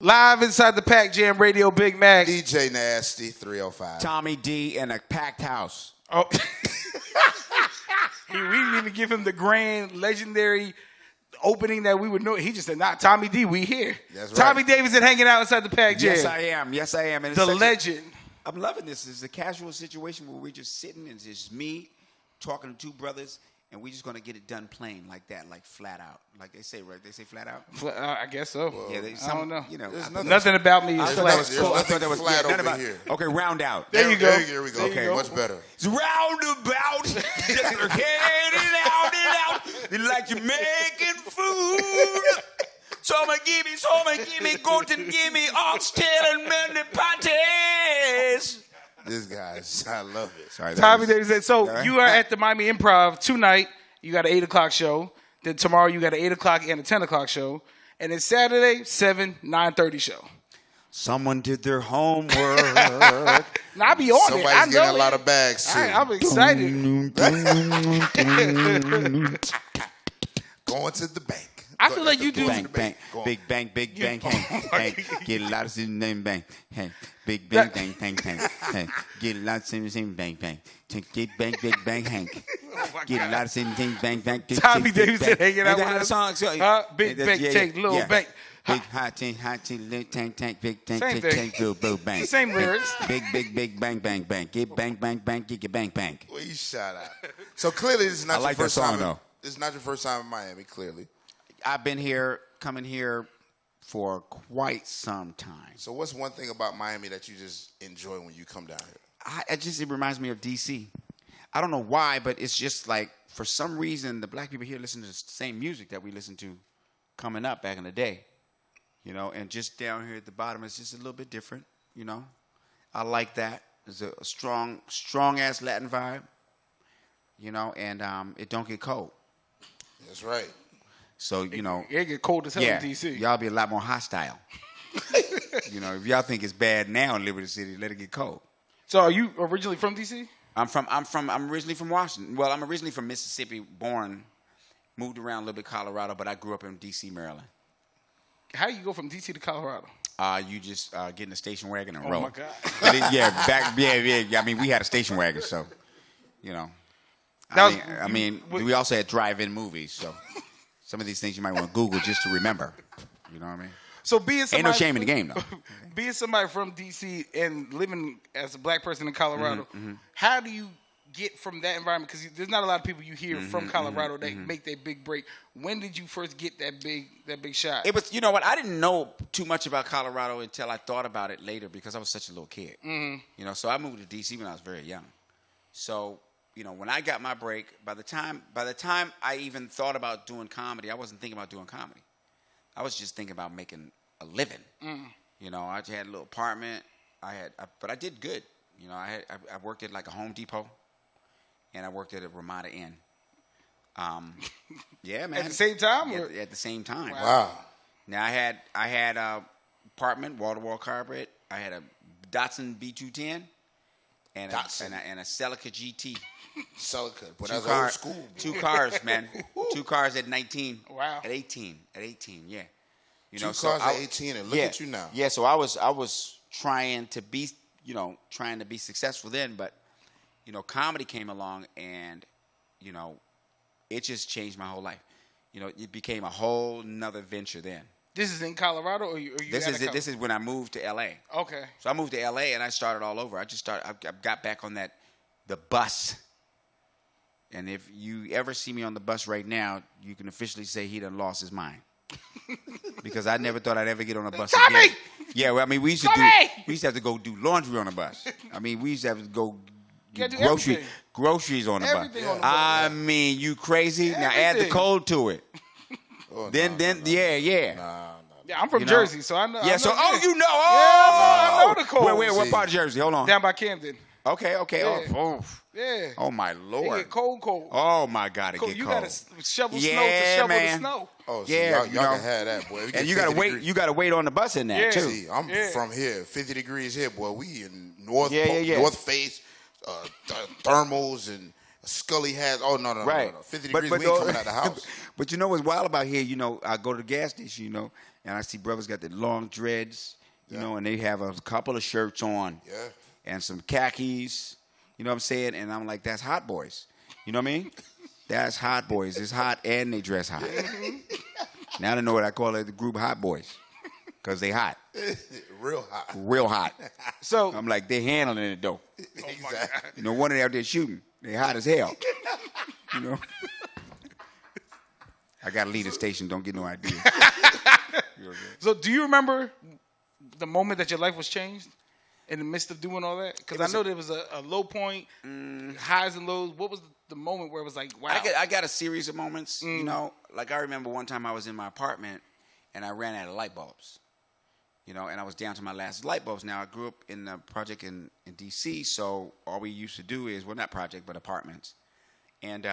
Live inside the Pac Jam Radio, Big Mac. DJ Nasty, 305. Tommy D in a packed house. Oh. We didn't even give him the grand, legendary opening that we would know. He just said, nah, Tommy D, we here. That's right. Tommy Davidson hanging out inside the Pac Jam. Yes, I am. Yes, I am. And the legend. I'm loving this. It's a casual situation where we're just sitting and it's just me talking to two brothers, and we're just going to get it done plain like that, like flat out. Like they say, right? They say flat out? I guess so. Well, yeah, I don't know. You know, nothing about me is flat. I thought that was flat over here. Okay, round out. There you go. There we go. There Okay, much better. It's roundabout. Just head and out. Like you're making food. Someone give me, goat and give me oxtail and many patties. This guy's, I love it. Sorry, Tommy Davidson. So you are at the Miami Improv tonight. You got an 8 o'clock show. Then tomorrow you got an 8 o'clock and a 10 o'clock show. And then Saturday, 9:30 show. Someone did their homework. Now, I be on Somebody's it. I know getting a it. lot of bags, too. I'm excited. Going to the bank. I feel like you do. Bang, bang, big bang, big bang, hang, get a lot of same name, bang, hang, big bang, bang, bang, hang, get a lot of same bang, bang, get bang, big bang, hang, get a lot of same thing, bang, bang. Tommy Davidson hanging out with us. Song, big bang, tank, little bang. Big hot tank, little tank, big tank, Same tank, little bang. Same lyrics. Big bang, bang, bang, get bang, bang, get bang, bang. Well, you shot out. So clearly, this is not I your like first that song, time. though. This is not your first time in Miami. Clearly. I've been here, coming here for quite some time. So what's one thing about Miami that you just enjoy when you come down here? It reminds me of D.C. I don't know why, but it's just like, for some reason, the black people here listen to the same music that we listened to coming up back in the day. You know, and just down here at the bottom, it's just a little bit different, you know. I like that. There's a strong-ass Latin vibe, you know, and it don't get cold. That's right. So, you know. It get cold as hell in D.C. Y'all be a lot more hostile. You know, if y'all think it's bad now in Liberty City, let it get cold. So are you originally from D.C.? I'm originally from Washington. Well, I'm originally from Mississippi, born, moved around a little bit Colorado, but I grew up in D.C., Maryland. How do you go from D.C. to Colorado? You just get in a station wagon and roll. Oh, my God. Yeah. I mean, we had a station wagon, so, you know. We also had drive-in movies, so some of these things you might want to Google just to remember. You know what I mean? So being somebody, ain't no shame in the game, though. Being somebody from D.C. and living as a black person in Colorado, how do you get from that environment? Because there's not a lot of people you hear from Colorado that make that big break. When did you first get that big shot? It was, you know what? I didn't know too much about Colorado until I thought about it later because I was such a little kid. You know, so I moved to D.C. when I was very young. So, you know, when I got my break, by the time I even thought about doing comedy, I wasn't thinking about doing comedy. I was just thinking about making a living. You know, I just had a little apartment. But I did good. You know, I worked at like a Home Depot, and I worked at a Ramada Inn. Yeah, man. At the same time? At the same time. Wow. Now I had a apartment, wall-to-wall carpet. I had a Datsun B210 and a Celica GT. Celica, but that's old school. 2 cars, man. 2 cars at 19. Wow. At 18, yeah. You 2 know, cars at 18, and look at you now. Yeah, so I was trying to be successful then, but you know, comedy came along, and you know, it just changed my whole life. You know, it became a whole nother venture then. This is in Colorado, or you? This is when I moved to L.A. Okay. So I moved to L.A. and I started all over. I got back on the bus. And if you ever see me on the bus right now, you can officially say he done lost his mind. Because I never thought I'd ever get on a bus Tommy! again. Yeah, well, I mean, we used to have to go do laundry on a bus. I mean, we used to have to go get groceries on a bus. I mean, you crazy? Everything. Now add the cold to it. Yeah. Yeah, I'm from Jersey, so I know. Yeah, I know you know. I know the cold. Wait, what part of Jersey? Hold on. Down by Camden. Okay. Yeah. Yeah. Oh, my Lord. It get cold. Oh, my God, it get cold. You got to shovel snow to shovel the snow. Oh, so y'all can have that, boy. And you got to wait. You got to wait on the bus in there, too. See, I'm from here, 50 degrees here, boy. We in North Face, thermals, and Scully has. Oh no, Right. no. 50 degrees. We ain't coming out the house. But you know what's wild about here? You know, I go to the gas station, and I see brothers got the long dreads, you know, and they have a couple of shirts on, and some khakis. You know what I'm saying? And I'm like, that's hot boys. You know what I mean? That's hot boys. It's hot and they dress hot. Now I know what I call it, the group hot boys, because they hot. Real hot. Real hot. So I'm like, they handling it though. Exactly. No wonder they out there shooting. They hot as hell. You know? I got to leave the station. Don't get no idea. So do you remember the moment that your life was changed in the midst of doing all that? Because I know there was a low point, highs and lows. What was the moment where it was like, wow? I got a series of moments, you know. Like I remember one time I was in my apartment and I ran out of light bulbs. You know, and I was down to my last light bulbs. Now, I grew up in a project in D.C., so all we used to do is, well, not project, but apartments. And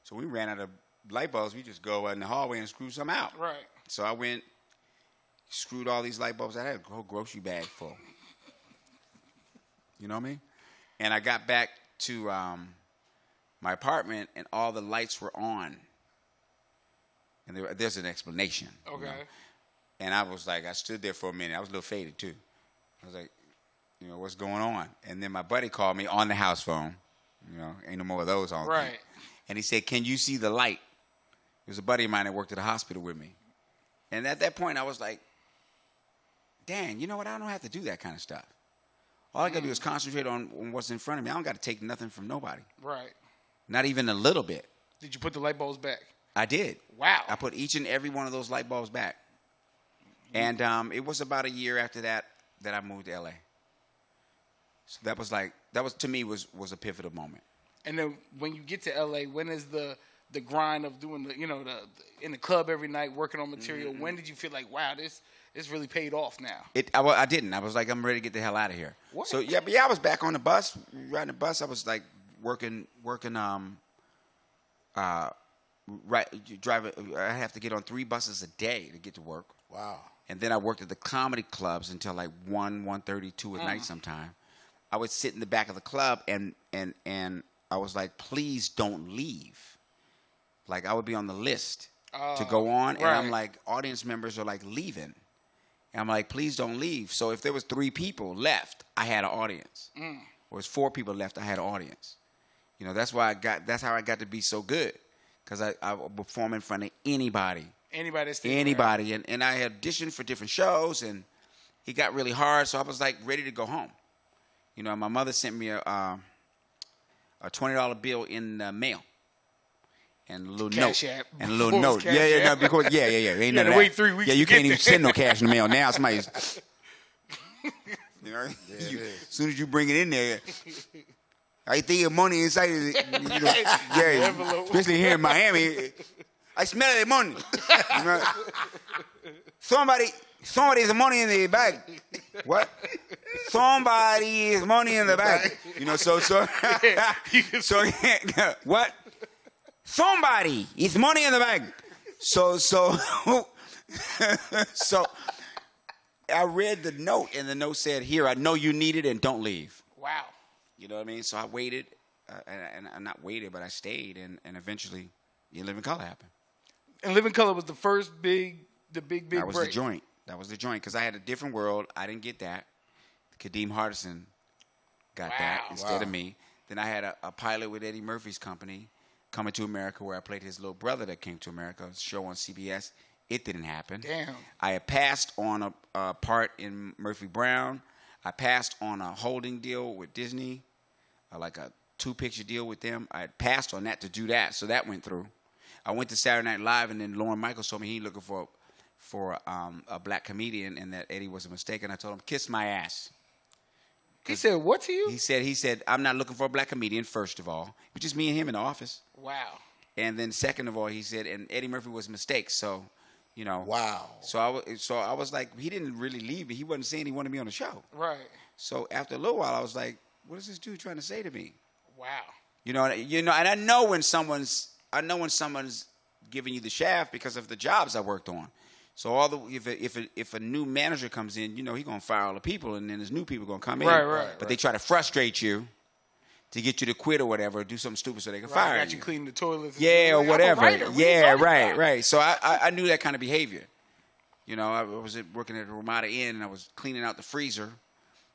so we ran out of light bulbs. We just go in the hallway and screw some out. Right. So I went, screwed all these light bulbs. I had a whole grocery bag full. You know what I mean? And I got back to my apartment, and all the lights were on. And there's an explanation. Okay. You know? And I was like, I stood there for a minute. I was a little faded, too. I was like, you know, what's going on? And then my buddy called me on the house phone. You know, ain't no more of those on. Right. And he said, can you see the light? It was a buddy of mine that worked at the hospital with me. And at that point, I was like, dang, you know what? I don't have to do that kind of stuff. All I got to do is concentrate on what's in front of me. I don't got to take nothing from nobody. Right. Not even a little bit. Did you put the light bulbs back? I did. Wow. I put each and every one of those light bulbs back. And it was about a year after that I moved to L.A. So that was to me was a pivotal moment. And then when you get to L.A., when is the grind of doing the in the club every night working on material? Mm-hmm. When did you feel like, wow, this really paid off now? I didn't. I was like, I'm ready to get the hell out of here. What? So I was back on the bus, riding the bus. I was like working. Driving. I have to get on 3 buses a day to get to work. Wow. And then I worked at the comedy clubs until like 1:30, 2 at night sometime. I would sit in the back of the club and I was like, please don't leave. Like I would be on the list to go on. And I'm like, audience members are like leaving. And I'm like, please don't leave. So if there was 3 people left, I had an audience. Or it was 4 people left, I had an audience. You know, that's how I got to be so good. Because I would perform in front of anybody. Anybody. And I had auditioned for different shows, and it got really hard, so I was like ready to go home. You know, my mother sent me a $20 bill in the mail. And a little Cash note. app. And a little note. Yeah. Because ain't none of that. Wait 3 weeks. Yeah, you can't even send no cash in the mail now. Somebody's you know, as soon as you bring it in there, I think your money inside of it. You know, especially here in Miami. I smell the money. You know? Somebody's money in the bag. What? Somebody's money in the bag. You know, so what? Somebody is money in the bag. So I read the note, and the note said, "Here, I know you need it, and don't leave." Wow. You know what I mean? So I waited, and I not waited, but I stayed, and eventually, In Living Color happened. And Living Color was the first big That was break. the joint. That was the joint, because I had a different world. I didn't get that. Kadeem Hardison got that instead of me. Then I had a pilot with Eddie Murphy's company, Coming to America, where I played his little brother that came to America, a show on CBS. It didn't happen. Damn. I had passed on a part in Murphy Brown. I passed on a holding deal with Disney, like a 2-picture deal with them. I had passed on that to do that, so that went through. I went to Saturday Night Live, and then Lauren Michaels told me he looking for a black comedian, and that Eddie was a mistake. And I told him, kiss my ass. He said what to you? He said, I'm not looking for a black comedian, first of all. It was just me and him in the office. Wow. And then second of all, he said, and Eddie Murphy was a mistake, so, you know. Wow. So I was like, he didn't really leave me. He wasn't saying he wanted me on the show. Right. So after a little while, I was like, what is this dude trying to say to me? Wow. You know, and I know when someone's giving you the shaft because of the jobs I worked on. So if a new manager comes in, you know, he's gonna fire all the people, and then there's new people gonna come in. Right. But they try to frustrate you to get you to quit or whatever, or do something stupid so they can Right, fire got you cleaning the toilets. Yeah, or I'm a whatever. writer. What Yeah, are you talking about? right. So I knew that kind of behavior. You know, I was working at the Ramada Inn, and I was cleaning out the freezer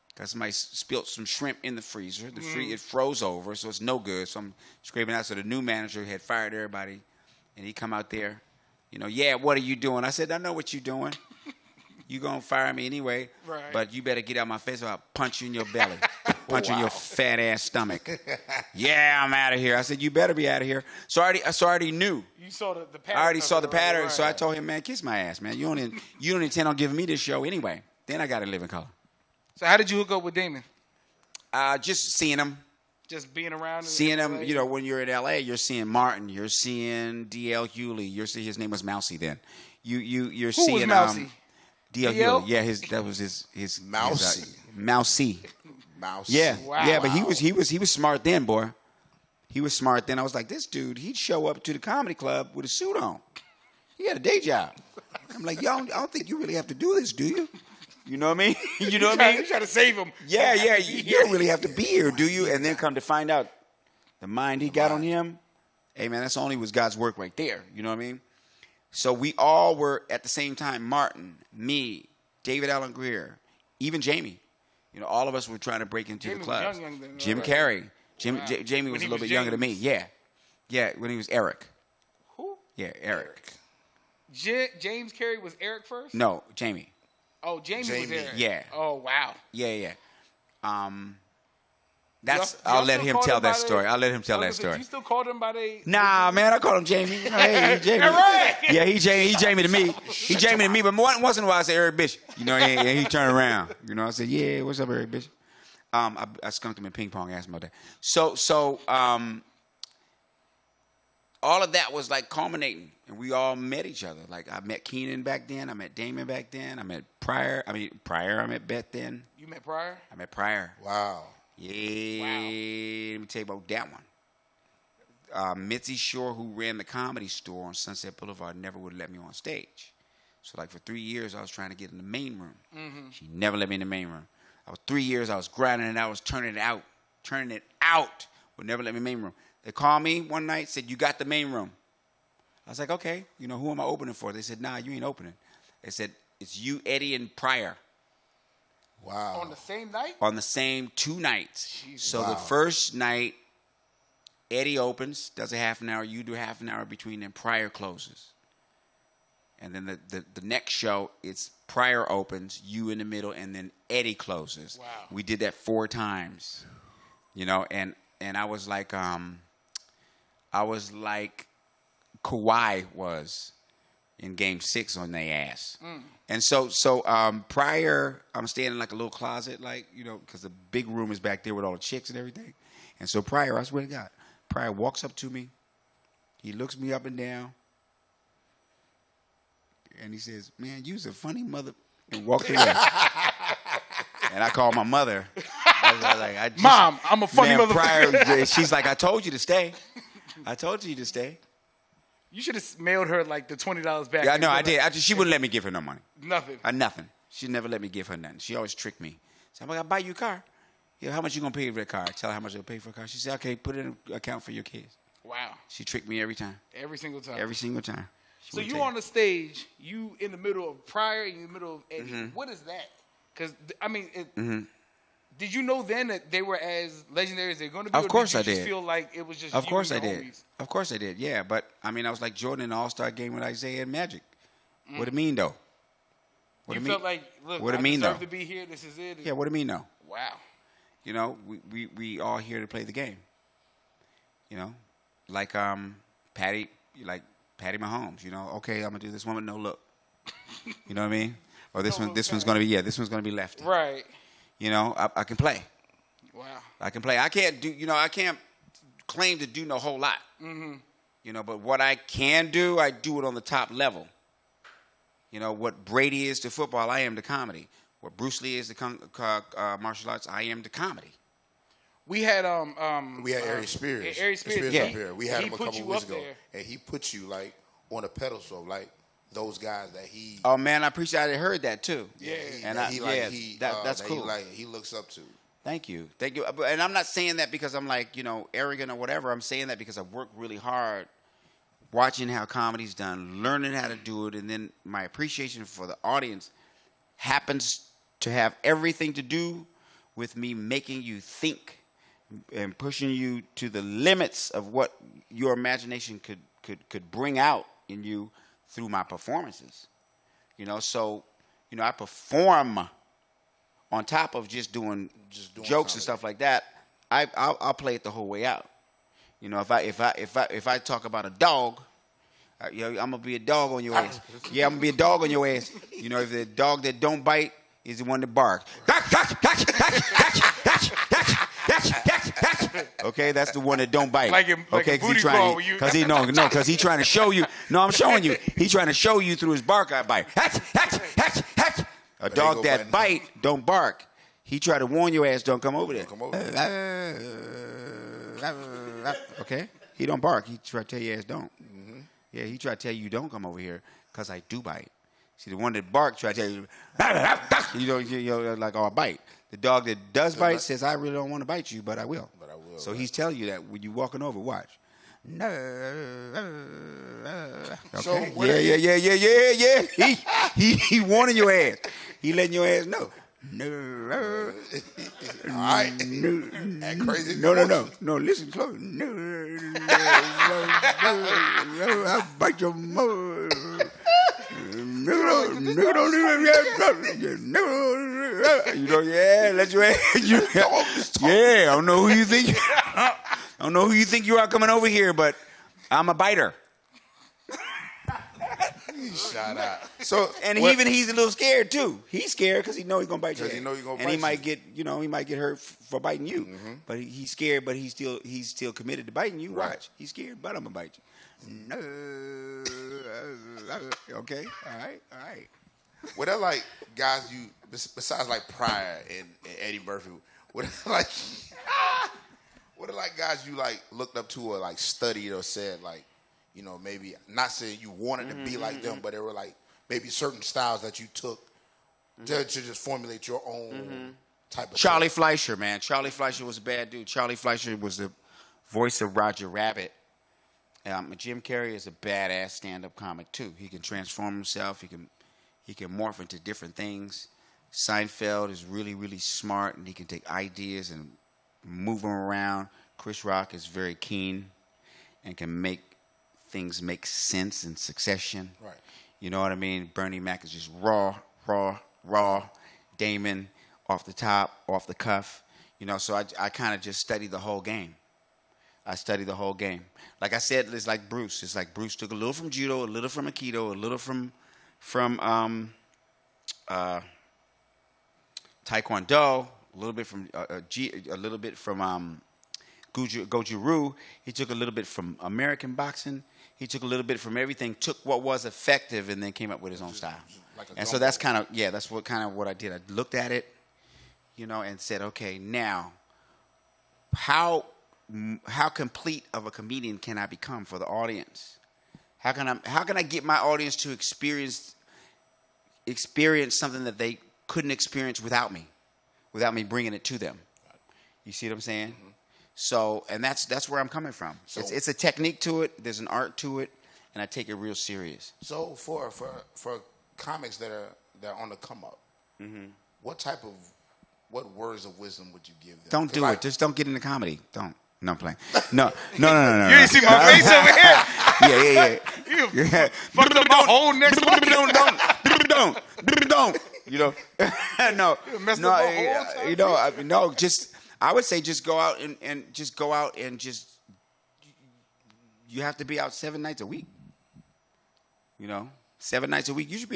because somebody spilled some shrimp in the freezer. It froze over, so it's no good. So I'm scraping out. So the new manager had fired everybody, and he come out there. You know, yeah, what are you doing? I said, I know what you're doing. You gonna fire me anyway, right. But you better get out my face or I'll punch you in your belly. Punch you in your fat ass stomach. Yeah, I'm out of here. I said, you better be out of here. So I already knew. You saw the pattern. I already saw the pattern, right. so I told him, man, kiss my ass, man. You don't intend on giving me this show anyway. Then I got to live in color. So how did you hook up with Damon? Just seeing him. Just being around. Seeing him, you know, when you're in L.A., you're seeing Martin. You're seeing D.L. Hewley. You're seeing, his name was Mousy then. You're Who seeing was Mousy? D.L. DL? Hewley. Yeah, that was his Mousy. Mousy. Mouse. Yeah, Wow. yeah, but he was smart then, boy. He was smart then. I was like, this dude, he'd show up to the comedy club with a suit on. He had a day job. I'm like, yo, I don't think you really have to do this, do you? You know what I mean? You know what I mean? You try to save him. Yeah. You don't really have to be here, do you? And then come to find out, the mind he got on him, hey man, that's only was God's work right there. You know what I mean? So we all were at the same time. Martin, me, David Allen Greer, even Jamie. You know, all of us were trying to break into Jamie the was clubs. young then, Jim right? Carrey. Jamie When was he a little was bit younger than me. James. Yeah, when he was Eric. Who? Yeah, Eric. James Carey was Eric first? No, Jamie. Oh, Jamie was Eric. Yeah. Oh, wow. Yeah. Y'all I'll let still him call tell them by that story. I'll let him tell that You story. still call them by their... Nah, man, I call him Jamie. You know, hey, he Jamie. Right. Yeah, he Jamie to me. He Jamie to me, but once in a while I say Eric Bishop. You know, he turn around. You know, I say, yeah, what's up, Eric Bishop? I skunked him in ping pong, asked him about that. So all of that was like culminating, and we all met each other. Like I met Keenan back then, I met Damon back then, I met Pryor. I met Beth then. You met Pryor? I met Pryor. Wow. Yeah, Wow. Let me tell you about that one. Mitzi Shore, who ran the Comedy Store on Sunset Boulevard, never would let me on stage. So like for 3 years, I was trying to get in the main room. Mm-hmm. She never let me in the main room. 3 years, I was grinding it out, I was turning it out. Would never let me in the main room. They called me one night, said, you got the main room. I was like, okay, you know, who am I opening for? They said, nah, you ain't opening. They said, it's you, Eddie, and Pryor. Wow. On the same night? On the same 2 nights. Jesus. So the first night, Eddie opens, does a half an hour, you do a half an hour between, then Pryor closes. And then the next show, it's Pryor opens, you in the middle, and then Eddie closes. Wow. We did that 4 times. You know, and I was like Kawhi was in Game 6 on their ass. And so Pryor, I'm staying in like a little closet, like, you know, because the big room is back there with all the chicks and everything. And so Pryor, I swear to God, Pryor walks up to me. He looks me up and down. And he says, man, you's a funny mother. And walked away. And I called my mother. I was like, Mom, I'm a funny mother. Pryor, she's like, I told you to stay. I told you to stay. You should have mailed her like the $20 back. Yeah, no, I did. She wouldn't let me give her no money. Nothing. Nothing. She never let me give her nothing. She always tricked me. So I'm like, I'll buy you a car. Yeah, how much you going to pay for that car? I tell her how much I'll pay for a car. She said, okay, put it in an account for your kids. Wow. She tricked me every time. Every single time. Every single time. So you on the stage, you in the middle of Pryor, in the middle of Eddie. Mm-hmm. What is that? Because, I mean, did you know then that they were as legendary as they're going to be? Of course I did. Did you just feel like it was just Of you course and I your did. homies? Of course I did, yeah. But, I mean, I was like Jordan in the All-Star game with Isaiah and Magic. What it mean, though? You felt like, look, what I it mean, deserve though? to be here. This is it. Yeah, what it mean, though? Wow. You know, we all here to play the game. You know, like Patty Mahomes. You know, okay, I'm gonna do this one with no look. You know what I mean? Or this one's gonna be lefty. Right. You know, I can play. Wow. I can play. I can't claim to do no whole lot. Mm-hmm. You know, but what I can do, I do it on the top level. You know, what Brady is to football, I am to comedy. What Bruce Lee is to martial arts, I am to comedy. We had Ari Spears. Ari Spears, up here. We had him a couple weeks ago, there. and he put you like on a pedestal, like those guys that he. Oh man, I appreciate. I heard that too. Yeah, that's cool. He looks up to. Thank you. And I'm not saying that because I'm like, arrogant or whatever. I'm saying that because I've worked really hard watching how comedy's done, learning how to do it, and then my appreciation for the audience happens to have everything to do with me making you think and pushing you to the limits of what your imagination could bring out in you through my performances. So I perform on top of just doing jokes comedy and stuff like that. I'll play it the whole way out. If I talk about a dog, I'm gonna be a dog on your ass. Yeah, I'm gonna be a dog on your ass. If the dog that don't bite is the one that barks. Okay, that's the one that don't bite. Like booty call because he's trying to show you. No, I'm showing you. He's trying to show you through his bark. I bite. A dog that bite don't bark. He try to warn your ass, don't come over there. Okay, he don't bark. He try to tell your ass don't. Mm-hmm. Yeah, he try to tell you don't come over here because I do bite. See, the one that bark try to tell you, like, I bite. The dog that does bite says, I really don't want to bite you, but I will. So he's telling you that when you walking over, watch. No. Okay. So yeah. He warning your ass. He letting your ass know. No. All right. That crazy. No. Listen close. No. I'll bite your mother. No. Yeah, let your ass. Yeah, I don't know who you think. I don't know who you think you are coming over here, but I'm a biter. Shout out. He's a little scared too. He's scared because he know he's gonna bite you. And he might get, he might get hurt for biting you. Mm-hmm. But he's scared, but he's still committed to biting you. Right. Watch, he's scared, but I'm gonna bite you. No. Okay. All right. What are like guys you besides like Pryor and Eddie Murphy? What are like guys you like looked up to or like studied or said like, maybe not saying you wanted to be like them, but there were like maybe certain styles that you took to just formulate your own type of Charlie Fleischer, man. Charlie Fleischer was a bad dude. Charlie Fleischer was the voice of Roger Rabbit. Jim Carrey is a badass stand-up comic too. He can transform himself. He can morph into different things. Seinfeld is really, really smart, and he can take ideas and move them around. Chris Rock is very keen and can make things make sense in succession. Right. You know what I mean? Bernie Mac is just raw. Damon, off the top, off the cuff. So I kind of just study the whole game. Like I said, it's like Bruce. It's like Bruce took a little from judo, a little from aikido, a little from taekwondo, a little bit from Goju-Ryu. He took a little bit from American boxing. He took a little bit from everything. Took what was effective and then came up with his own style. And so that's what I did. I looked at it, and said, okay, now how complete of a comedian can I become for the audience? How can I get my audience to experience something that they couldn't experience without me bringing it to them? You see what I'm saying? Mm-hmm. So, and that's where I'm coming from. So, it's a technique to it. There's an art to it, and I take it real serious. So for comics that are on the come up, what words of wisdom would you give them? Don't do it. Just don't get into comedy. Don't. No, I'm playing. No. You didn't see my face over here? Yeah. You fucked up my whole next one. No. I would say just go out and you have to be out 7 nights a week. 7 nights a week. You should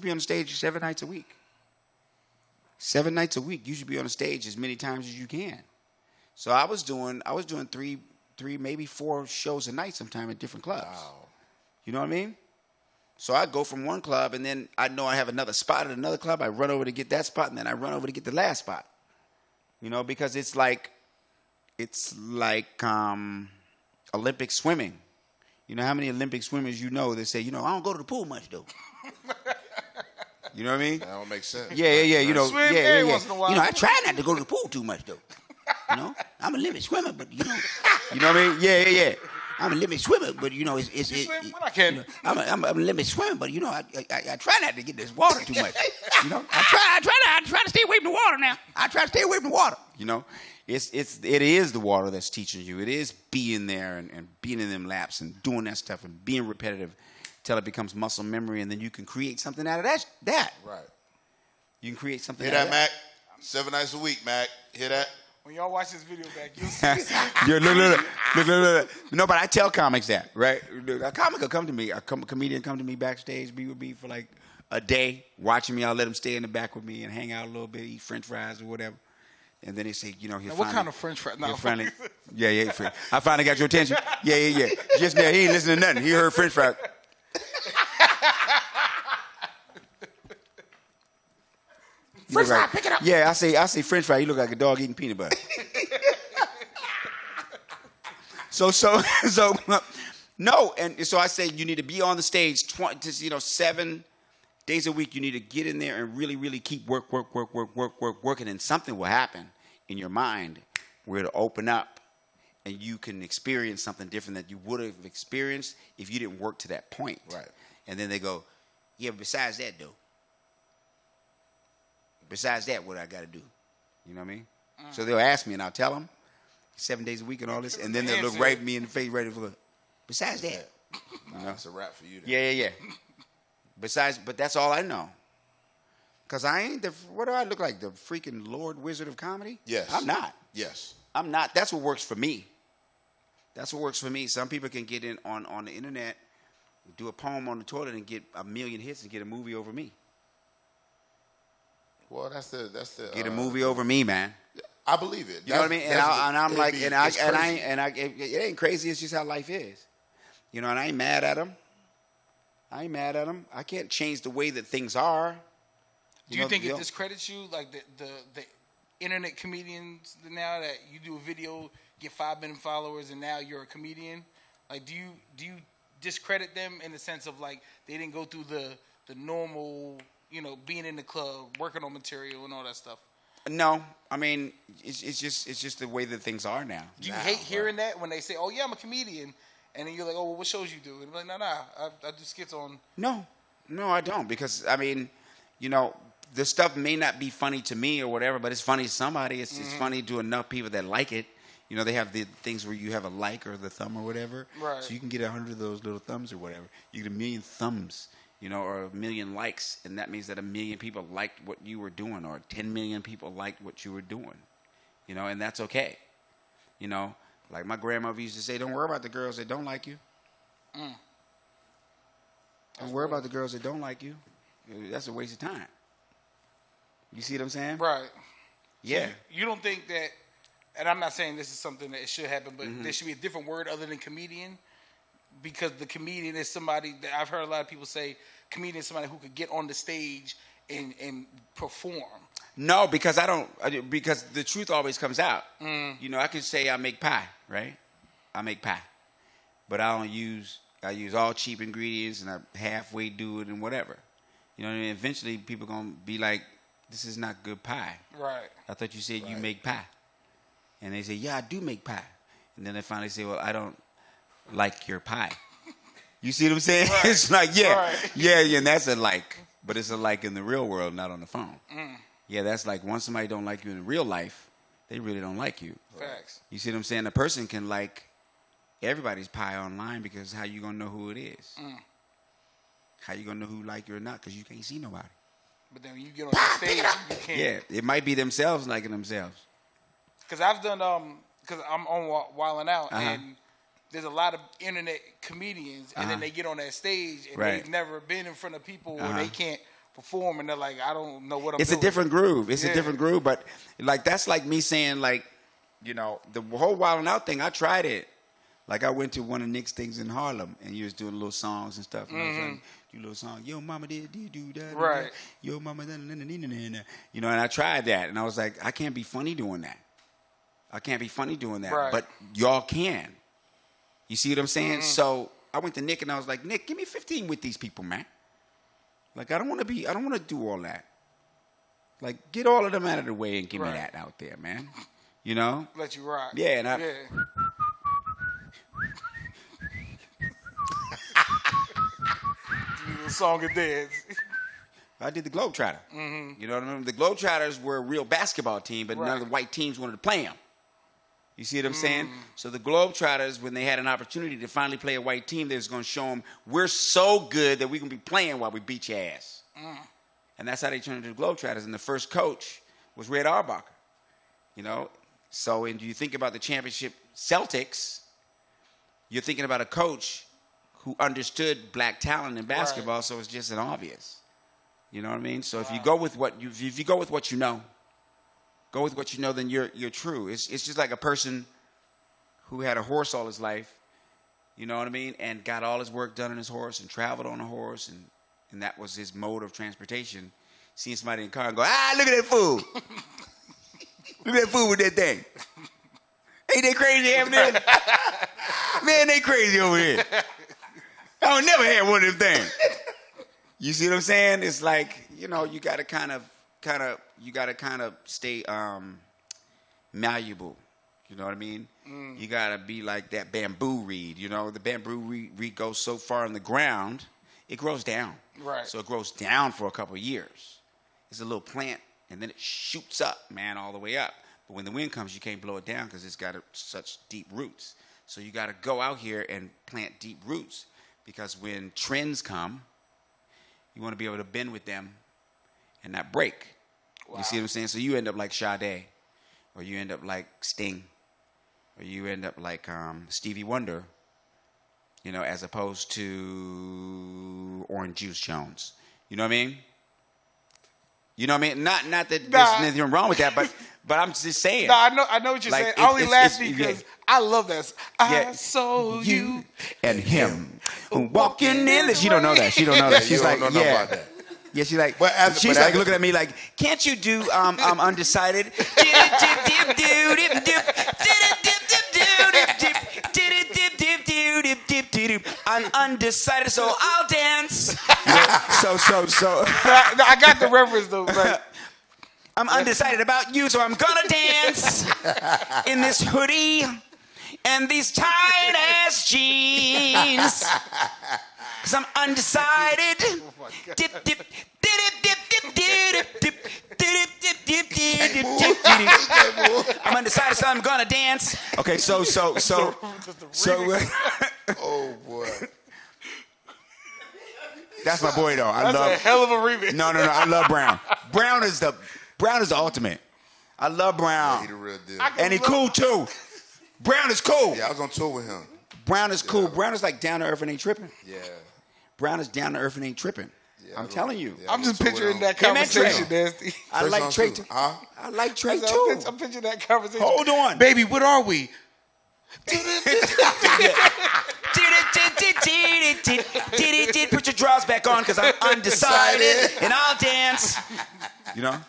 be on stage 7 nights a week. 7 nights a week. You should be on the stage as many times as you can. So I was doing 3, maybe 4 shows a night sometime at different clubs. Wow. You know what I mean? So I go from one club, and then I know I have another spot at another club. I run over to get that spot, and then I run over to get the last spot. Because it's like Olympic swimming. How many Olympic swimmers they say, I don't go to the pool much though. You know what I mean? That don't make sense. Yeah. You know, Swim every once in a while. You know, I try not to go to the pool too much though. You know, I'm a limit swimmer, but you know what I mean? Yeah. I'm a limit swimmer, but you know, You swim when I can. You know, I'm a limit swimmer, but you know, I try not to get this water too much. You know, I try to stay away from the water now. I try to stay away from the water. You know, it is the water that's teaching you. It is being there and being in them laps and doing that stuff and being repetitive till it becomes muscle memory, and then you can create something out of that. Right. You can create something Hear out that, of that. Mac? 7 nights a week, Mac. Hear that? When y'all watch this video back, you'll see. Look. No, but I tell comics that, right? A comic will come to me, a comedian come to me backstage, be with me for like a day, watching me. I'll let him stay in the back with me and hang out a little bit, eat French fries or whatever. And then they say, you know, What kind of French fries? No. Finally, yeah. I finally got your attention. Yeah. Just now, he ain't listening to nothing. He heard French fries. French fry, pick it up. Yeah, I say French fry. You look like a dog eating peanut butter. So no, and so I say you need to be on the stage 7 days a week. You need to get in there and really, really keep working, and something will happen in your mind where it'll open up, and you can experience something different that you would have experienced if you didn't work to that point. Right. And then they go, yeah, but besides that, though. Besides that, what I got to do? You know what I mean? So they'll ask me, and I'll tell them 7 days a week and all this, and then they'll look right at me in the face, ready for. Besides that, That's a wrap for you. Then. Yeah. But that's all I know. Cause I ain't what do I look like? The freaking Lord Wizard of comedy? Yes. I'm not. Yes. I'm not. That's what works for me. Some people can get in on the internet, do a poem on the toilet, and get 1 million hits and get a movie over me. Well, that's the Get a movie over me, man. I believe it. You know what I mean? It ain't crazy. It's just how life is. You know, and I ain't mad at them. I can't change the way that things are. Do you think it discredits you, like the internet comedians now that you do a video, get 5 million followers, and now you're a comedian? Like, do you discredit them in the sense of like they didn't go through the normal, being in the club, working on material and all that stuff? No, I mean it's just the way that things are now. Do you hate hearing that when they say, "Oh yeah, I'm a comedian," and then you're like, "Oh, well, what shows you do?" And I'm like, "No, I do skits on." No, I don't, because I mean, the stuff may not be funny to me or whatever, but it's funny to somebody. It's funny to enough people that like it. They have the things where you have a like or the thumb or whatever. Right. So you can get 100 of those little thumbs or whatever. You get 1 million thumbs. Or 1 million likes, and that means that 1 million people liked what you were doing, or 10 million people liked what you were doing, and that's okay. Like my grandmother used to say, don't worry about the girls that don't like you. Don't worry about the girls that don't like you. That's a waste of time. You see what I'm saying? Right. Yeah. So you don't think that, and I'm not saying this is something that should happen, but there should be a different word other than comedian? Because the comedian is somebody that I've heard a lot of people say, comedian is somebody who could get on the stage and perform. No, because because the truth always comes out. I could say I make pie, right? I make pie. But I use all cheap ingredients, and I halfway do it and whatever. Eventually people going to be like, this is not good pie. Right. I thought you said you make pie. And they say, yeah, I do make pie. And then they finally say, well, I don't like your pie. You see what I'm saying? Right. It's like, yeah, and that's a like, but it's a like in the real world, not on the phone. Yeah, that's like once somebody don't like you in real life, they really don't like you. Facts. You see what I'm saying? A person can like everybody's pie online, because how you gonna know who it is? How you gonna know who like you or not? Because you can't see nobody. But then when you get on the stage, you can't. Yeah, it might be themselves liking themselves. Because I've done, because I'm on Wildin' Out, and there's a lot of internet comedians, and then they get on that stage, and they've never been in front of people, or they can't perform, and they're like, I don't know what I'm doing. It's a different groove. It's a different groove, but like that's like me saying, like, the whole Wildin' Out thing, I tried it. Like I went to one of Nick's things in Harlem, and you was doing little songs and stuff, and I was like, do little song, yo mama did do that, right? Yo mama, and I tried that, and I was like, I can't be funny doing that. Right. But y'all can. You see what I'm saying? So I went to Nick and I was like, Nick, give me 15 with these people, man. Like, I don't want to do all that. Like, get all of them out of the way and give me that out there, man. You know? Let you rock. Yeah, and Do a song and dance. I did the Globetrotter. You know what I mean? The Globetrotters were a real basketball team, but none of the white teams wanted to play them. You see what I'm saying? So the Globetrotters, when they had an opportunity to finally play a white team, they was going to show them, we're so good that we're going to be playing while we beat your ass. And that's how they turned into the Globetrotters. And the first coach was Red Auerbach. You know? So when you think about the championship Celtics, you're thinking about a coach who understood black talent in basketball, so it's just an obvious. You know what I mean? So if you go with what you know, go with what you know, then you're true. It's just like a person who had a horse all his life, you know what I mean, and got all his work done on his horse and traveled on a horse, and that was his mode of transportation. Seeing somebody in the car and go, look at that fool. Look at that fool with that thing. Ain't they crazy having that? Man, they crazy over here. I don't never had one of them things. You see what I'm saying? It's like, you know, you got to kind of stay malleable. You know what I mean? You got to be like that bamboo reed. You know, the bamboo reed goes so far in the ground, it grows down. Right. So it grows down for a couple of years. It's a little plant, and then it shoots up, man, all the way up. But when the wind comes, you can't blow it down because it's got such deep roots. So you got to go out here and plant deep roots, because when trends come, you want to be able to bend with them and not break. Wow. You see what I'm saying? So you end up like Sade, or you end up like Sting, or you end up like Stevie Wonder, you know, as opposed to Orange Juice Jones. You know what I mean? You know what I mean? Not that there's nothing wrong with that, but I'm just saying. No, I know what you're saying. I only laugh because I love that. I saw you and him walking in this. She don't know that. She don't know that. She's like, yeah. Yeah, she's like, she's like looking at me like, can't you do Undecided? I'm undecided, so I'll dance. So. I got the reference though. Like, I'm undecided about you, so I'm gonna dance in this hoodie and these tight ass jeans. Cause I'm undecided. Dip, dip, dip, dip, dip, dip, dip, dip, dip. I'm undecided, so I'm gonna dance. Okay, so. Oh boy. That's my boy though. That's a hell of a remix. No. I love Brown. Brown is the ultimate. I love Brown. Yeah, he the real deal. And he cool too. Brown is cool. Yeah, I was on tour with him. Brown is cool. Brown is like down to earth and ain't tripping. Yeah. Brown is down to earth and ain't tripping. Yeah, I'm telling you. Yeah, I'm just picturing that conversation, Nasty. I like Trey too. I like Trey too. I'm picturing that conversation. Hold on. Baby, what are we? Put your drawers back on because I'm undecided and I'll dance. You know?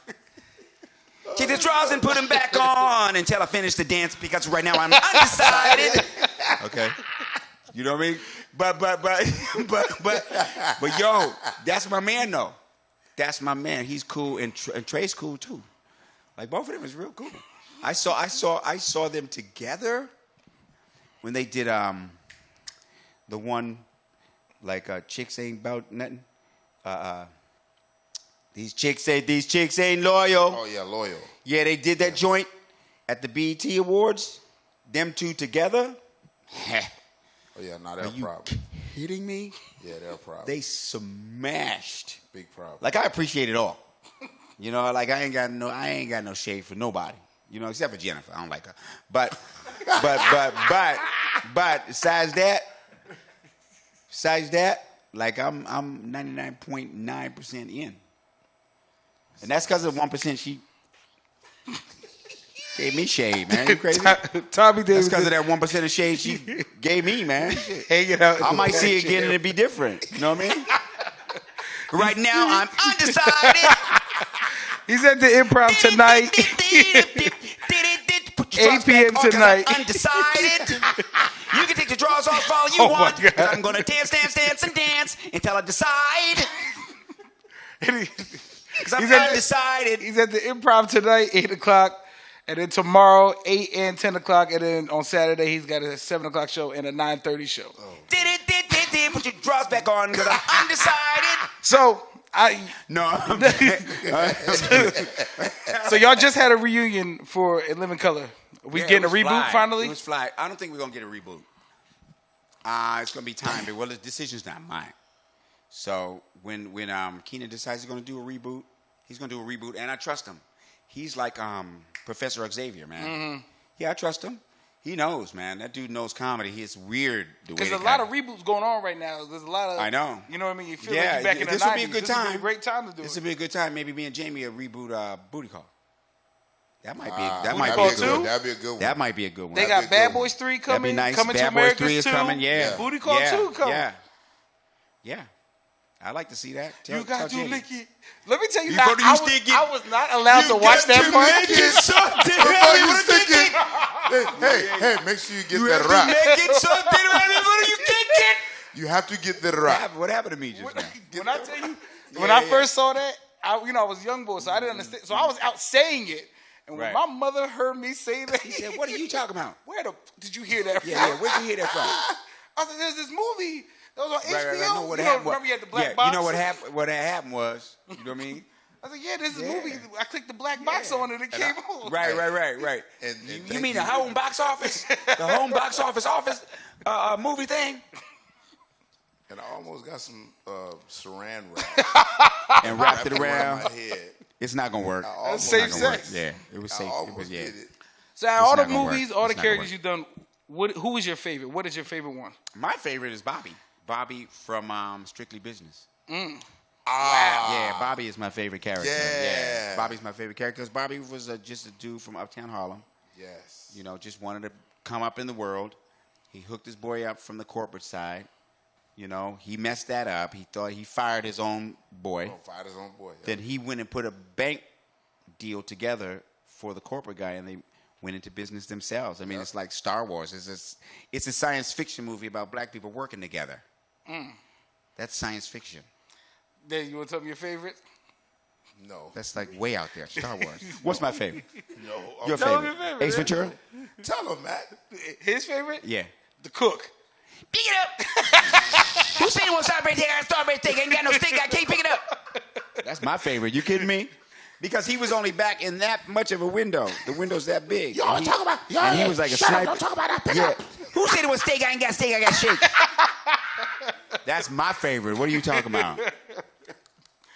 Take the drawers and put them back on until I finish the dance because right now I'm undecided. Okay. You know what I mean? But yo, that's my man though. That's my man. He's cool and Trey's cool too. Like both of them is real cool. I saw them together when they did the one like chicks ain't about nothing. These chicks ain't loyal. Oh yeah, loyal. Yeah, they did that joint at the BET Awards. Them two together. Oh yeah, no, they're a problem. Are you kidding me? Yeah, they're a problem. They smashed. Big problem. Like I appreciate it all. You know, like I ain't got no shade for nobody. You know, except for Jennifer. I don't like her. But besides that, like I'm 99.9% in. And that's because of 1% she gave me shade, man. You crazy? Tommy Davidson. That's because of that 1% of shade she gave me, man. Hanging out. I might see it again and it'd be different. You know what I mean? Right now, I'm undecided. He's at the Improv tonight. 8 p.m. tonight. Undecided. You can take the drawers off all you want. I'm going to dance until I decide. Because I'm undecided. He's at the Improv tonight, 8 o'clock. And then tomorrow, 8 and 10 o'clock. And then on Saturday, he's got a 7 o'clock show and a 9:30 show. Oh. Put your drawers back on because I'm undecided. So, No. So y'all just had a reunion for In Living Color. We getting a reboot finally? It was fly. I don't think we're going to get a reboot. It's going to be time. Well, the decision's not mine. So when Keenan decides he's going to do a reboot, he's going to do a reboot, and I trust him. He's like Professor Xavier, man. Mm-hmm. Yeah, I trust him. He knows, man. That dude knows comedy. He's weird. Because there's a lot of reboots going on right now. There's a lot of... I know. You know what I mean? You feel like you're back in the 90s. This would be a good time. This would be a great time to do it. This would be a good time. Maybe me and Jamie will reboot Booty Call. That might be. That'd be a good one. That might be a good one. They got Bad Boys 3 coming. That'd be nice. Coming Bad to Boys America 3 is 2. coming. Yeah. Booty Call 2 coming. Yeah. I like to see that. You got to Jamie. lick it. Let me tell you, Before how I was not allowed to watch that part. Before you stick it. Hey, make sure you get that rap. You have to get that rap. What happened to me just now? When I tell you, when I first saw that, I was a young boy, so I didn't understand. So I was out saying it. And when my mother heard me say that, He said, "What are you talking about?" Where did you hear that from? Yeah, where'd you hear that from? I said, "There's this movie that was on HBO." Right. No, what happened? Remember you had the black box? You know what happened? What happened was, you know what I mean? I said, "Yeah, this is a movie." I clicked the black box on it, and it came on. Right. And You mean the home box office? The home box office movie thing? And I almost got some saran wrap And wrapped it around. my head. It's not gonna work. That's safe sex. Yeah, it was safe. It was Did it. So out of all the not gonna movies, work. all the It's not gonna characters you've done, who was your favorite? What is your favorite one? My favorite is Bobby. Bobby from Strictly Business. Ah, Yeah, Bobby is my favorite character. Yeah. Bobby's my favorite character. 'Cause Bobby was just a dude from Uptown Harlem. yes. You know, just wanted to come up in the world. He hooked his boy up from the corporate side. You know, he messed that up. He thought he fired his own boy. Fired his own boy. Yeah. Then he went and put a bank deal together for the corporate guy, and they went into business themselves. I mean, it's like Star Wars. It's a science fiction movie about black people working together. That's science fiction. Then you want to tell me your favorite? No. That's like way out there. Star Wars. What's my favorite? No. Your Tell favorite? me your favorite. Ace Ventura? Tell him, Matt. His favorite? Yeah. The Cook. Pick it up. Who said it was strawberry steak? I got strawberry steak. Ain't got no steak. I can't pick it up. That's my favorite. You kidding me? Because he was only back in that much of a window. The window's that big. Y'all talk about. And he was like a sniper. Don't talk about that. Pick Yeah. up. Who said it was steak? I ain't got steak. I got shake. That's my favorite. What are you talking about?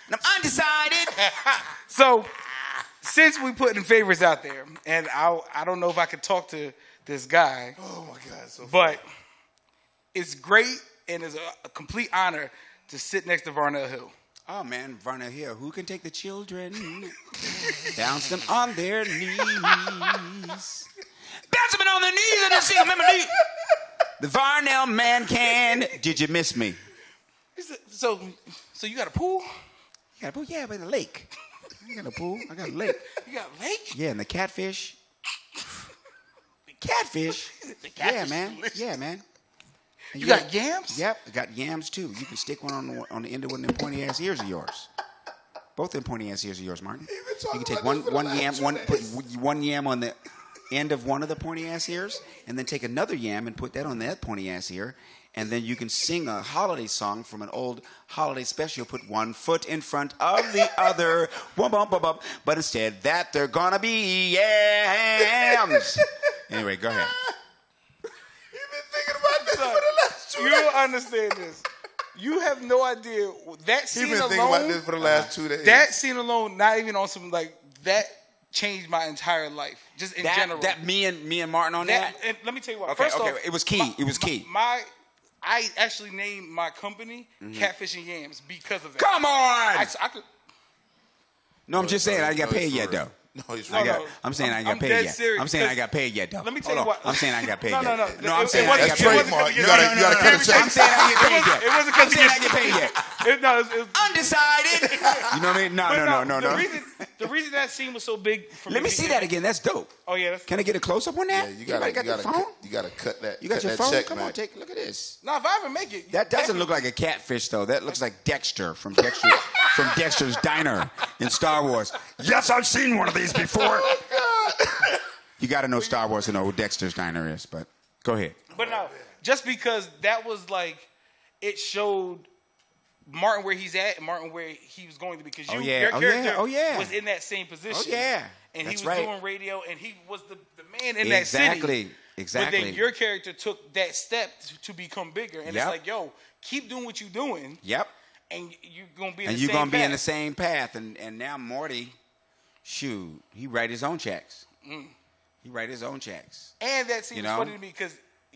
I'm undecided. So, since we putting favorites out there, and I don't know if I could talk to this guy. Oh my God. So but it's great and it's a complete honor to sit next to Varnell Hill. Oh, man, Varnell Hill. Who can take the children? Bounce them on their knees. Bounce them on their knees and then sing them in my knee. The Varnell man can. Did you miss me? So you got a pool? You got a pool? Yeah, but a lake. I got a pool. I got a lake. You got a lake? Yeah, and the catfish. Catfish? The catfish Yeah, man. delicious. Yeah, man. And You got yams? Yep, I got yams too. You can stick one on the end of one of them pointy ass ears of yours. Both them pointy ass ears of yours, Martin. You can take one yam, put one yam on the end of one of the pointy ass ears, and then take another yam and put that on that pointy ass ear, and then you can sing a holiday song from an old holiday special. Put one foot in front of the other, bum, bum, bum, bum. But instead, that they're gonna be yams. Anyway, go ahead. You've been thinking about this for the last 2 You days. don't understand this. You have no idea. That scene He's been alone. thinking about this for the last 2 days. That scene alone, not even on some like that, changed my entire life, just in general. That me and Martin on that. And let me tell you what. Okay, First okay, off, it was key. It was key. I actually named my company Catfish and Yams because of that. Come on! I could. No, I'm just saying I ain't got paid yet though. No, he's No, no. I'm saying I ain't got I'm paid dead yet. serious, I'm saying I because- got paid yet though. Let me tell you Hold on. what. I'm saying I got paid No, yet. no, no. I'm It saying I wasn't- got That's paid it yet. wasn't trademark. because You of gotta your- cut a check. I'm saying I ain't get paid yet. It wasn't I'm because saying I get paid yet. it was Undecided. You know what I mean? No. The reason that scene was so big for me. Let me see that again. That's dope. Oh yeah. Can I get a close up on that? Yeah, you gotta Anybody got the phone? you gotta cut that. You got cut your that phone? check, Come on, Mac. look at this. No, if I ever make it. That doesn't look like a catfish though. That looks like Dexter from Dexter from Dexter's Diner in Star Wars. Yes, I've seen one of these before. Oh, God. You got to know Star Wars to know who Dexter's Diner is, but go ahead. But no, just because that was like, it showed Martin where he's at and Martin where he was going to be. Because your character was in that same position. Oh, yeah. And That's he was doing radio and he was the man in that city. Exactly. But then your character took that step to become bigger. And it's like, yo, keep doing what you're doing. Yep. And you're going to be in and the you're same gonna be path. in the same path. And now Morty, shoot, he write his own checks. He write his own checks. And that seems funny to me because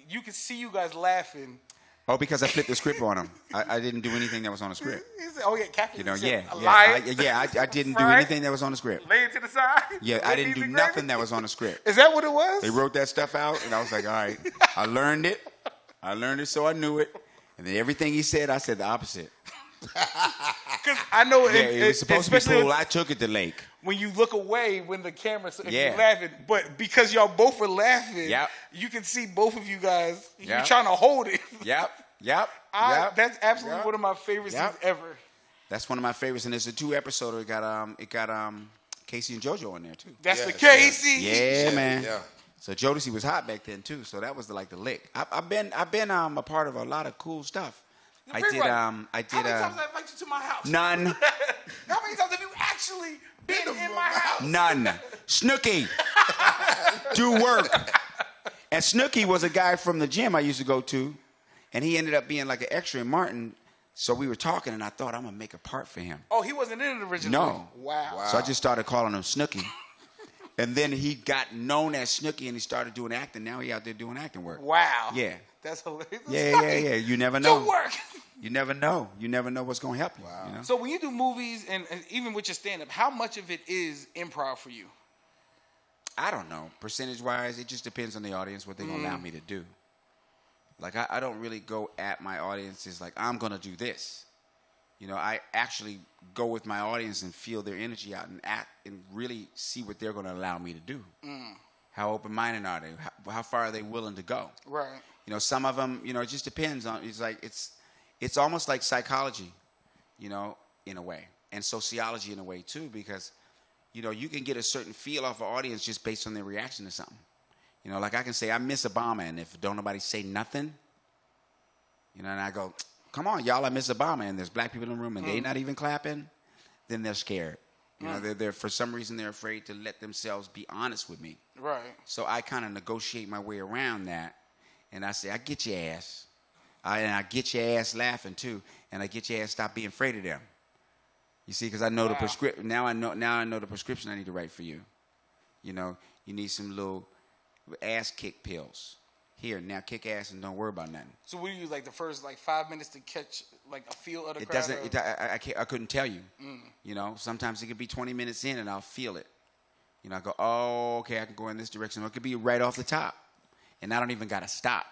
you can see you guys laughing. Oh, because I flipped the script on him. I didn't do anything that was on the script. He said, oh, yeah, Captain. I didn't do anything that was on the script. Lay it to the side. Yeah, I didn't do nothing that was on the script. Is that what it was? They wrote that stuff out, and I was like, all right. I learned it, so I knew it. And then everything he said, I said the opposite. Because I know it was supposed to be pool. I took it to lake. When you look away, when the camera's you're laughing, but because y'all both were laughing, you can see both of you guys. You're trying to hold it. That's absolutely one of my favorite scenes ever. That's one of my favorites, and it's a 2-episoder. It got Casey and JoJo in there too. That's the Casey. Yeah, man. Yeah. So Jodeci was hot back then too. So that was the lick. I've been a part of a lot of cool stuff. I did. How many times did I invite you to my house? None. How many times have you actually been in my house? None. Snooki, do work. And Snooki was a guy from the gym I used to go to, and he ended up being like an extra in Martin. So we were talking, and I thought I'm gonna make a part for him. Oh, he wasn't in it originally. No. Wow. So I just started calling him Snooki. And then he got known as Snooki, and he started doing acting. Now he out there doing acting work. Wow. Yeah. That's hilarious. Yeah. You never know. Do work. You never know. You never know what's going to help you. Wow. You know? So when you do movies and even with your stand-up, how much of it is improv for you? I don't know. Percentage-wise, it just depends on the audience, what they're going to allow me to do. Like, I don't really go at my audiences like, I'm going to do this. You know, I actually go with my audience and feel their energy out and act and really see what they're going to allow me to do. How open-minded are they? How far are they willing to go? Right. You know, some of them, you know, it just depends on, it's almost like psychology, you know, in a way, and sociology in a way too, because, you know, you can get a certain feel off an audience just based on their reaction to something. You know, like I can say, I miss Obama, and if don't nobody say nothing, you know, and I go, come on, y'all, I miss Obama, and there's black people in the room, and they not even clapping, then they're scared. You know, they're for some reason they're afraid to let themselves be honest with me. Right. So I kind of negotiate my way around that, and I say, I get your ass. And I get your ass laughing too, and I get your ass stop being afraid of them. You see, because I know the prescription. Now I know the prescription I need to write for you. You know, you need some little ass kick pills. Here, now kick ass and don't worry about nothing. So what do you use, like the first 5 minutes to catch like a feel of the It crowd? doesn't. I couldn't tell you. You know, sometimes it could be 20 minutes in and I'll feel it. You know, I go, oh, okay, I can go in this direction. Or it could be right off the top, and I don't even got to stop.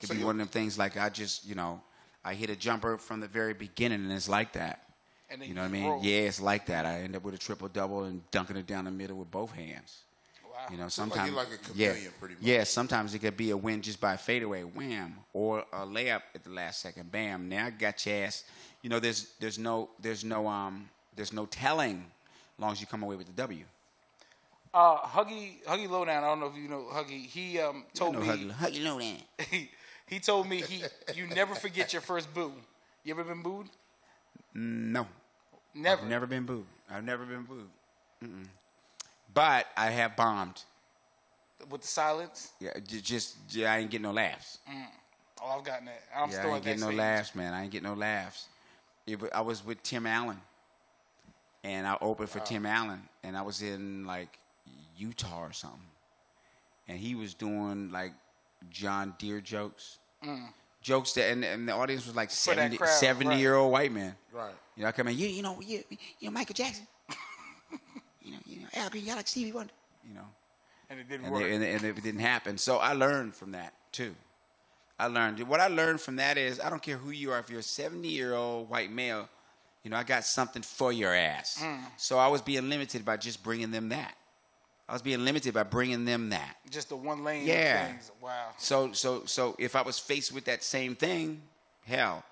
It could be one of them things like I just, you know, I hit a jumper from the very beginning, and it's like that. And then you know what I mean? roll. Yeah, it's like that. I end up with a triple-double and dunking it down the middle with both hands. Wow. You know, sometimes you're like a chameleon, pretty much. Yeah, sometimes it could be a win just by a fadeaway, wham, or a layup at the last second, bam. Now I got your ass. You know, there's no telling, as long as you come away with the W. Huggy Lowdown. I don't know if you know Huggy. He told me. Huggy Lowdown. He told me you never forget your first boo. You ever been booed? No. Never. I've never been booed. Mm-mm. But I have bombed. With the silence? Yeah, I ain't getting no laughs. Oh, I've gotten that. I'm still I ain't at that getting no stage. laughs, man. I ain't getting no laughs. I was with Tim Allen, and I opened for Tim Allen, and I was in like Utah or something, and he was doing like John Deere jokes. Jokes that, and the audience was like 70-year-old white man. Right. You know, I come in, you know Michael Jackson. you know, Al Green, y'all like Stevie Wonder. You know. And it didn't work. And it didn't happen. So I learned from that too. What I learned from that is I don't care who you are. If you're a 70-year-old white male, you know, I got something for your ass. So I was being limited by just bringing them that. Just the one lane Yeah. of things. Wow. So if I was faced with that same thing, hell,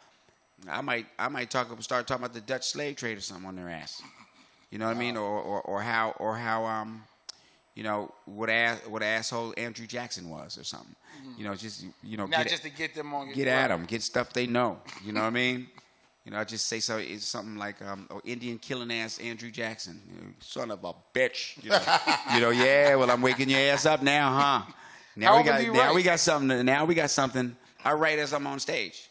I might start talking about the Dutch slave trade or something on their ass. You know what I mean? Or how you know, what asshole Andrew Jackson was or something. You know, just not just to get them on. Get at them, get stuff they know. You know what I mean? You know, I just say it's something like Indian killing ass Andrew Jackson, son of a bitch. You know, yeah. Well, I'm waking your ass up now, huh? Now we got something. I write as I'm on stage.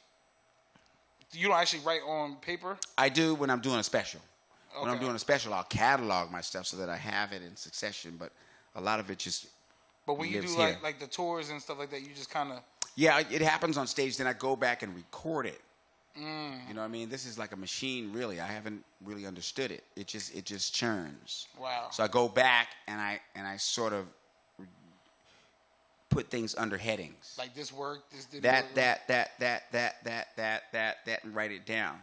You don't actually write on paper? I do when I'm doing a special. Okay. When I'm doing a special, I'll catalog my stuff so that I have it in succession. But a lot of it just. But when you do like the tours and stuff like that, you just kind of. Yeah, it happens on stage. Then I go back and record it. You know what I mean? This is like a machine, really. I haven't really understood it. It just churns. Wow. So I go back and I sort of put things under headings. Like this worked, this didn't that, work. That, and write it down.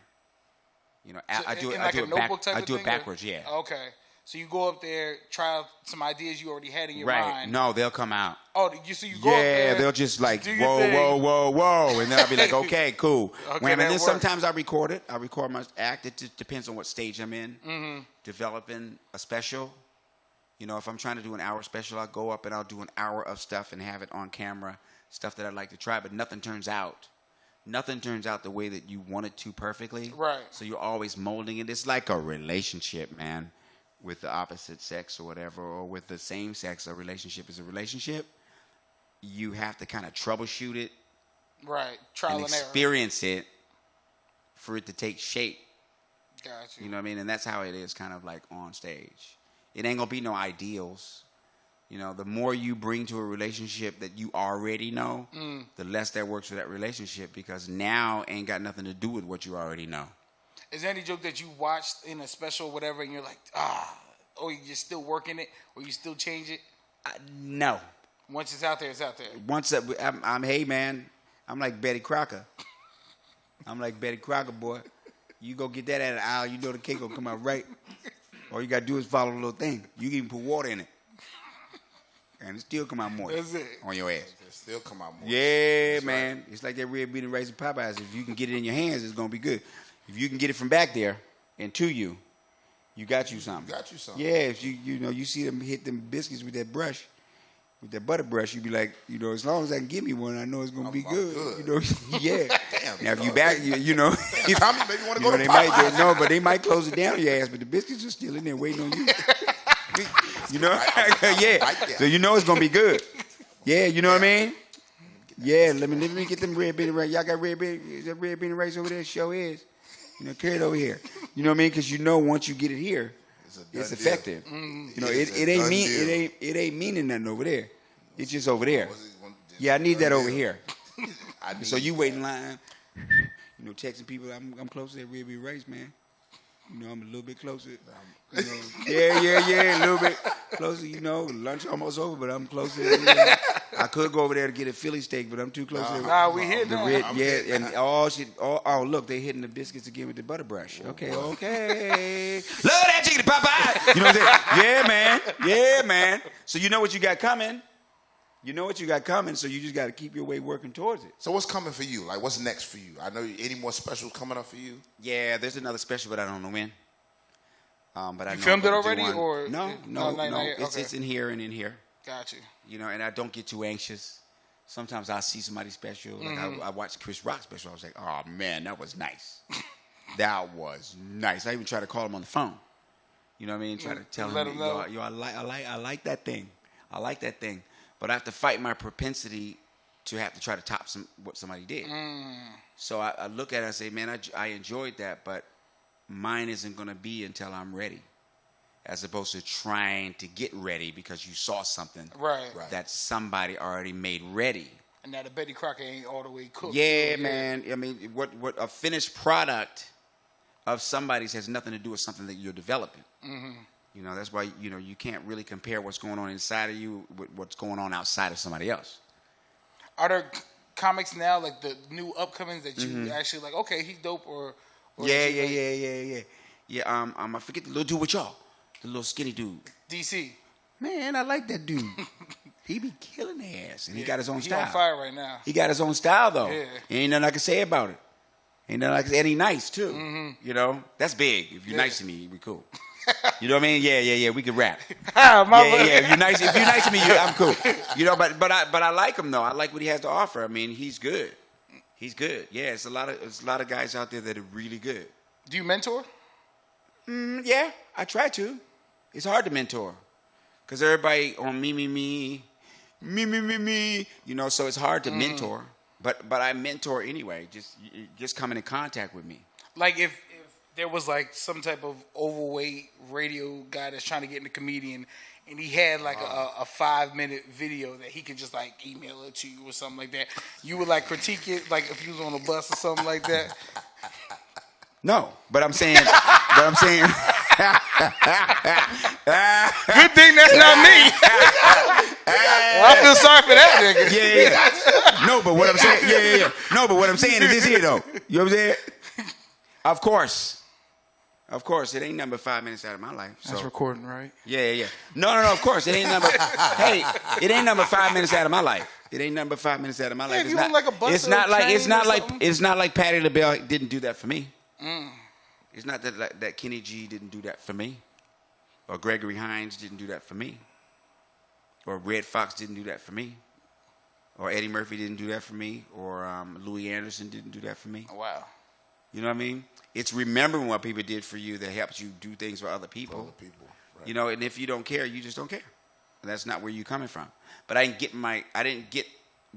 You know, So I do it. like I do a it notebook type I of do it thing, backwards. Yeah. Okay. So you go up there, try out some ideas you already had in your Right. mind. No, they'll come out. Oh, so you go up there. Yeah, they'll just like whoa, and then I'll be like, okay, cool. Okay, and then that sometimes I record it. I record my act. It just depends on what stage I'm in. Mm-hmm. Developing a special. You know, if I'm trying to do an hour special, I'll go up and I'll do an hour of stuff and have it on camera, stuff that I'd like to try, but nothing turns out. Nothing turns out the way that you want it to perfectly. Right. So you're always molding it. It's like a relationship, man, with the opposite sex or whatever, or with the same sex. A relationship is a relationship. You have to kind of troubleshoot it. Right. Trial and error. Experience it for it to take shape. Gotcha. You know what I mean? And that's how it is kind of like on stage. It ain't going to be no ideals. You know, the more you bring to a relationship that you already know, the less that works for that relationship, because now ain't got nothing to do with what you already know. Is there any joke that you watched in a special or whatever and you're like, or you're still working it, or you still change it? No. Once it's out there, it's out there. Hey, man, I'm like Betty Crocker. I'm like Betty Crocker, boy. You go get that at an aisle, you know the cake will come out right. All you got to do is follow the little thing. You can even put water in it. And it still come out moist. That's it. On your ass. It still come out moist. Yeah, That's man. Right. It's like that red bean and rice and Popeyes. If you can get it in your hands, it's going to be good. If you can get it from back there and to you, you got you something. Yeah, if you see them hit them biscuits with that brush, with that butter brush, you be like, as long as I can give me one, I know it's going to be good. You know, yeah. Damn, now, if you back, Tommy, maybe want to go to Popeyes. No, but they might close it down your ass, but the biscuits are still in there waiting on you. You know? Yeah. Right, So you know it's going to be good. Yeah, you know what I mean? Yeah, let me get them red bean and rice. Y'all got red bean and rice over there? Show is. Carry it over here. You know what I mean? Because once you get it here, it's effective. It ain't meaning nothing over there. It's just over there. Yeah, I need that over here. So you wait in line, texting people. I'm close to that red bean rice, man. I'm a little bit closer. Yeah, a little bit closer. Lunch almost over, but I'm closer. I could go over there to get a Philly steak, but I'm too close. We here now. And look, they hitting the biscuits again with the butter brush. Okay. Love that chicken Popeye. You know what I'm saying? Yeah, man. So you know what you got coming. So you just got to keep your way working towards it. So what's coming for you? Like, what's next for you? I know any more specials coming up for you? Yeah, there's another special, but I don't know when. But I you filmed it already, or no? Okay. It's in here and in here. Got you. And I don't get too anxious. Sometimes I'll see somebody's special. Like I watched Chris Rock's special. I was like, oh man, that was nice. That was nice. I even tried to call him on the phone. You know what I mean? Try to tell him, yo, I like that thing. I like that thing. But I have to fight my propensity to have to try to top what somebody did. So I look at it and I say, man, I enjoyed that, but mine isn't going to be until I'm ready. As opposed to trying to get ready because you saw something that somebody already made ready. And now the Betty Crocker ain't all the way cooked. Yeah, man. I mean, what a finished product of somebody's has nothing to do with something that you're developing. That's why, you can't really compare what's going on inside of you with what's going on outside of somebody else. Are there comics now, like the new upcomings that you actually like, okay, he's dope, or Yeah. I forget the little dude with y'all. The little skinny dude. DC. Man, I like that dude. He be killing the ass. And he got his own style. He on fire right now. He got his own style, though. Yeah. Ain't nothing I can say about it. Ain't nothing like, and he nice too. You know, that's big. If you're nice to me, we cool. You know what I mean? Yeah. We can rap. Yeah. If you're nice to me, I'm cool. You know, but I like him though. I like what he has to offer. I mean, he's good. He's good. Yeah, it's a lot of guys out there that are really good. Do you mentor? Yeah, I try to. It's hard to mentor because everybody on me. You know, so it's hard to mentor. But I mentor anyway. Just coming in contact with me. Like if there was like some type of overweight radio guy that's trying to get into comedian, and he had like a 5-minute video that he could just like email it to you or something like that, you would like critique it, like if you was on a bus or something like that. No, but I'm saying. Good thing that's not me. Well, I feel sorry for that nigga. Yeah. No, but what I'm saying. Yeah. No, but what I'm saying is this here though. You know what I'm saying? Of course, it ain't nothing but 5 minutes out of my life. So. That's recording, right? Yeah. No. Of course, it ain't nothing but. Hey, it ain't nothing but 5 minutes out of my life. It ain't nothing but 5 minutes out of my life. If you want like a bus it's not like Patti LaBelle didn't do that for me. It's not that Kenny G didn't do that for me, or Gregory Hines didn't do that for me, or Red Fox didn't do that for me, or Eddie Murphy didn't do that for me, or Louis Anderson didn't do that for me. Oh, wow. You know what I mean? It's remembering what people did for you that helps you do things for other people. Right. You know, and if you don't care, you just don't care. And that's not where you're coming from. But I didn't get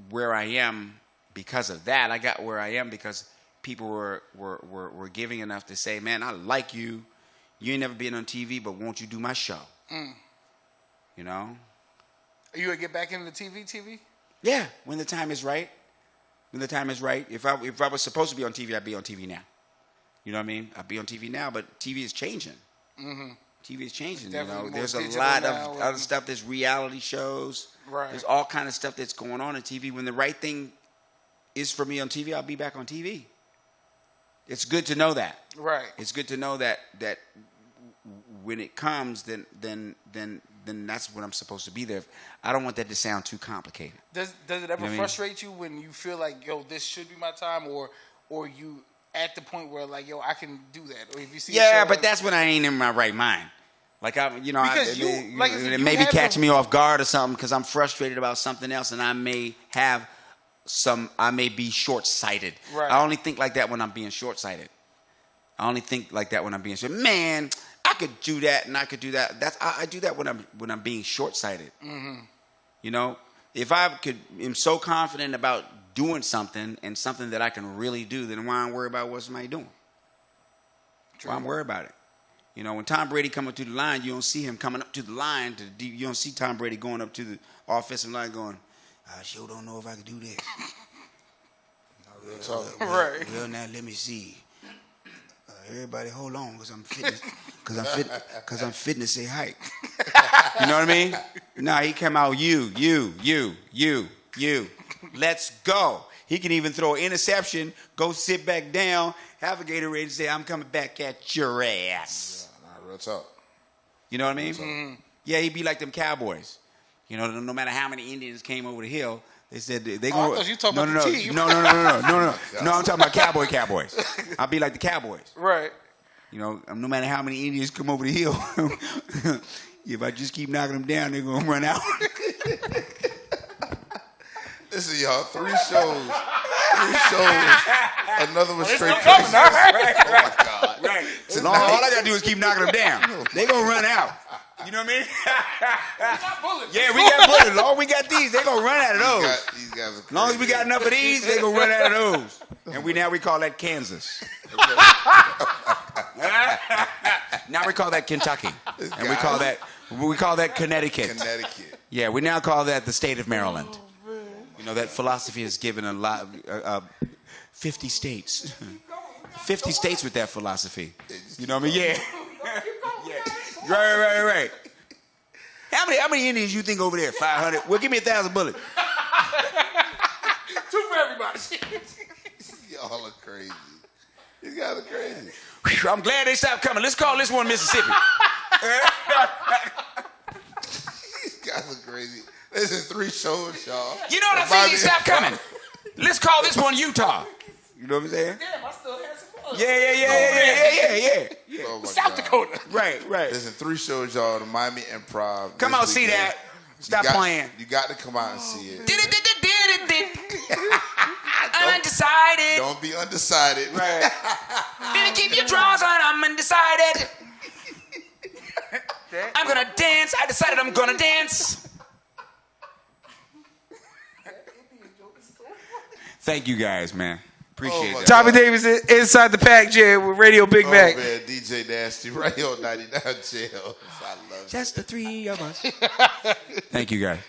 where I am because of that. I got where I am because people were giving enough to say, man, I like you. You ain't never been on TV, but won't you do my show? You know? Are you going to get back into TV? Yeah, when the time is right. When the time is right. If I was supposed to be on TV, I'd be on TV now. You know what I mean? I'd be on TV now, but TV is changing. TV is changing. You know, there's a lot of other stuff. There's reality shows. Right. There's all kind of stuff that's going on TV. When the right thing is for me on TV, I'll be back on TV. It's good to know that. Right. It's good to know that when it comes, then that's when I'm supposed to be there. I don't want that to sound too complicated. Does it ever frustrate you when you feel like, yo, this should be my time, or you at the point where like, yo, I can do that, or if you see but that's when I ain't in my right mind. Like it maybe catch me off guard or something because I'm frustrated about something else, and I may be short-sighted. Right. I only think like that when I'm being short-sighted. Man, I could do that and I could do that. I do that when I'm being short-sighted. You know, if I am so confident about doing something and something that I can really do, then why I'm worried about what somebody doing? True. Why I'm worried about it? You know, when Tom Brady come up to the line, you don't see him coming up to the line. You don't see Tom Brady going up to the offensive line going, I sure don't know if I can do this. Well, now let me see. Everybody, hold on, because I'm fitting to say hi. You know what I mean? Nah, he come out, you. Let's go. He can even throw an interception, go sit back down, have a Gatorade and say, I'm coming back at your ass. Yeah, real talk. You know what I mean? Yeah, he'd be like them Cowboys. You know, no matter how many Indians came over the hill, they said they go. I thought you talking about the team. No. No, I'm talking about Cowboys. I'll be like the Cowboys. Right. You know, no matter how many Indians come over the hill, if I just keep knocking them down, they're gonna run out. Listen, y'all, 3 shows. Another one straight crazy. Right. Oh my God. Right. So all I gotta do is keep knocking them down. They gonna run out. You know what I mean? We got bullets. Yeah, we got bullets. As long as we got these, they gonna run out of those. These guys are crazy. As long as we got enough of these, they gonna run out of those. And we call that Kansas. Now we call that Kentucky. And we call that Connecticut. Yeah, we now call that the state of Maryland. You know, that philosophy is given a lot 50 states. 50 states with that philosophy. You know what I mean? Yeah. Right. How many Indians you think over there? 500? Well, give me 1,000 bullets. 2 for everybody. Y'all are crazy. These guys are crazy. I'm glad they stopped coming. Let's call this one Mississippi. These guys are crazy. This is 3 shows, y'all. You know what I think? They stopped coming. Let's call this one Utah. You know what I'm saying? Damn, I still Yeah. Oh my South God. Dakota. Right. Listen, 3 shows, y'all. The Miami Improv. Come this on, see weekend. that. Stop playing. You got to come out and see it. I'm undecided. Don't be undecided. Right. Didn't keep your drawers on. I'm undecided. I'm gonna dance. I decided I'm gonna dance. Thank you guys, man. Appreciate my it. Tommy Davidson inside the Pac Jam with Radio Big Oh, Mac. man, DJ Nasty, right on 99 Jail. I love it. Just the 3 of us. Thank you, guys.